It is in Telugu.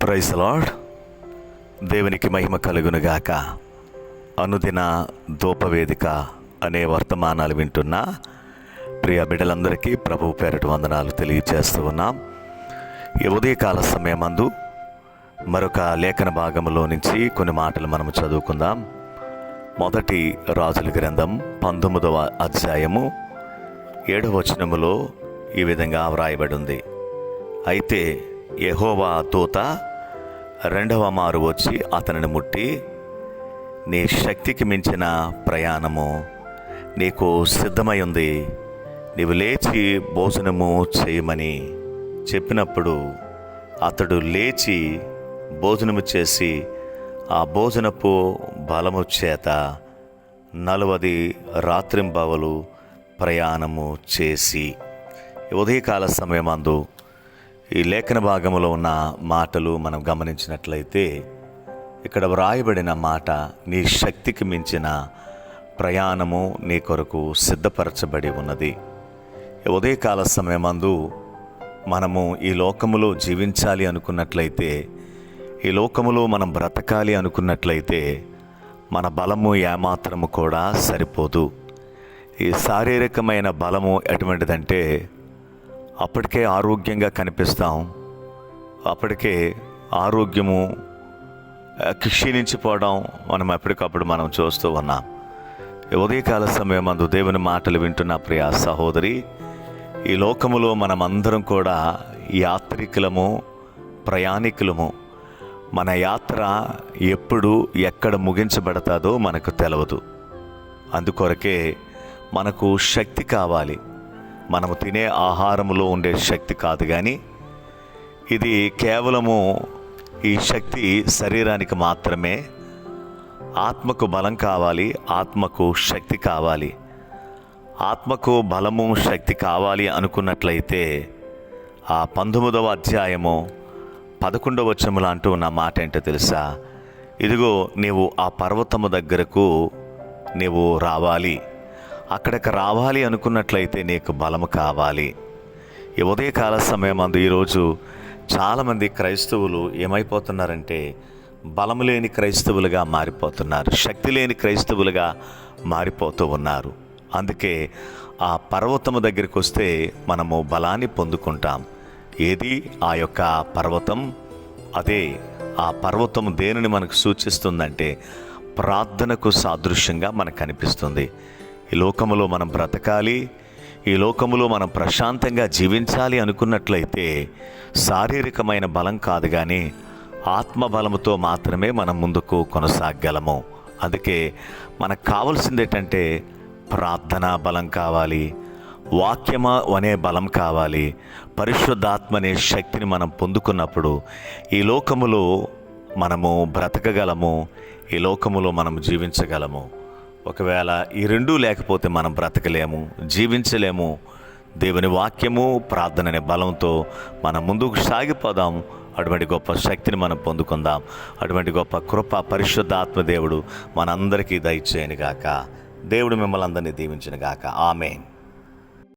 Praise the lord. దేవునికి మహిమ కలుగునుగాక. అనుదిన ధూపవేదిక అనే వర్తమానాలు వింటున్న ప్రియ బిడ్డలందరికీ ప్రభు పేరట వందనాలు తెలియజేస్తూ ఉన్నాం. ఈ ఉదయకాల సమయమందు మరొక లేఖన భాగంలో నుంచి కొన్ని మాటలు మనము చదువుకుందాం. మొదటి రాజుల గ్రంథం 19వ అధ్యాయము 7వ వచనములో ఈ విధంగా వ్రాయబడి ఉంది. అయితే యెహోవా దూత రెండవ మారు వచ్చి అతనిని ముట్టి, నీ శక్తికి మించిన ప్రయాణము నీకు సిద్ధమై ఉంది, నీవు లేచి భోజనము చేయమని చెప్పినప్పుడు అతడు లేచి భోజనము చేసి ఆ భోజనపు బలము చేత 40 రాత్రింబవలు ప్రయాణము చేసి. ఉదయకాల సమయమందు ఈ లేఖన భాగంలో ఉన్న మాటలు మనం గమనించినట్లయితే ఇక్కడ వ్రాయబడిన మాట, నీ శక్తికి మించిన ప్రయాణము నీ కొరకు సిద్ధపరచబడి ఉన్నది. ఉదయకాల సమయమందు మనము ఈ లోకములో జీవించాలి అనుకున్నట్లయితే, ఈ లోకములో మనం బ్రతకాలి అనుకున్నట్లయితే మన బలము ఏమాత్రము కూడా సరిపోదు. ఈ శారీరకమైన బలము ఎటువంటిదంటే అప్పటికే ఆరోగ్యంగా కనిపిస్తాం, అప్పటికే ఆరోగ్యము క్షీణించిపోవడం మనం ఎప్పటికప్పుడు మనం చూస్తూ ఉన్నాం. ఉదయకాల సమయమందు దేవుని మాటలు వింటున్న ప్రియ సహోదరి, ఈ లోకములో మనమందరం కూడా యాత్రికులము, ప్రయాణికులము. మన యాత్ర ఎప్పుడు ఎక్కడ ముగించబడతాదో మనకు తెలియదు. అందుకొరకే మనకు శక్తి కావాలి. మనము తినే ఆహారములో ఉండే శక్తి కాదు, కానీ ఇది కేవలము ఈ శక్తి శరీరానికి మాత్రమే. ఆత్మకు బలం కావాలి, ఆత్మకు శక్తి కావాలి. ఆత్మకు బలము శక్తి కావాలి అనుకున్నట్లయితే ఆ 19వ అధ్యాయము 11వ వచనములో అంటూ ఉన్న మాట ఏంటో తెలుసా? ఇదిగో నీవు ఆ పర్వతము దగ్గరకు నీవు రావాలి. అక్కడికి రావాలి అనుకున్నట్లయితే నీకు బలము కావాలి. ఈ ఉదయకాల సమయమందు ఈరోజు చాలామంది క్రైస్తవులు ఏమైపోతున్నారంటే బలము లేని క్రైస్తవులుగా మారిపోతున్నారు, శక్తి లేని క్రైస్తవులుగా మారిపోతూ ఉన్నారు. అందుకే ఆ పర్వతము దగ్గరికి వస్తే మనము బలాన్ని పొందుకుంటాం. ఏది ఆ యొక్క పర్వతం? అదే ఆ పర్వతం దేనిని మనకు సూచిస్తుందంటే ప్రార్థనకు సాదృశ్యంగా మనకు కనిపిస్తుంది. ఈ లోకములో మనం బ్రతకాలి, ఈ లోకములో మనం ప్రశాంతంగా జీవించాలి అనుకున్నట్లయితే శారీరకమైన బలం కాదు, కానీ ఆత్మబలముతో మాత్రమే మనం ముందుకు కొనసాగలము. అందుకే మనకు కావాల్సింది ఏంటంటే ప్రార్థనా బలం కావాలి, వాక్యము అనే బలం కావాలి. పరిశుద్ధాత్మ అనే శక్తిని మనం పొందుకున్నప్పుడు ఈ లోకములో మనము బ్రతకగలము, ఈ లోకములో మనం జీవించగలము. ఒకవేళ ఈ రెండూ లేకపోతే మనం బ్రతకలేము, జీవించలేము. దేవుని వాక్యము, ప్రార్థన అనే బలంతో మనం ముందుకు సాగిపోదాం. అటువంటి గొప్ప శక్తిని మనం పొందుకుందాం. అటువంటి గొప్ప కృప పరిశుద్ధాత్మ దేవుడు మనందరికీ దయచేయనుగాక. దేవుడు మిమ్మల్ని అందరినీ దీవించునుగాక. ఆమేన్.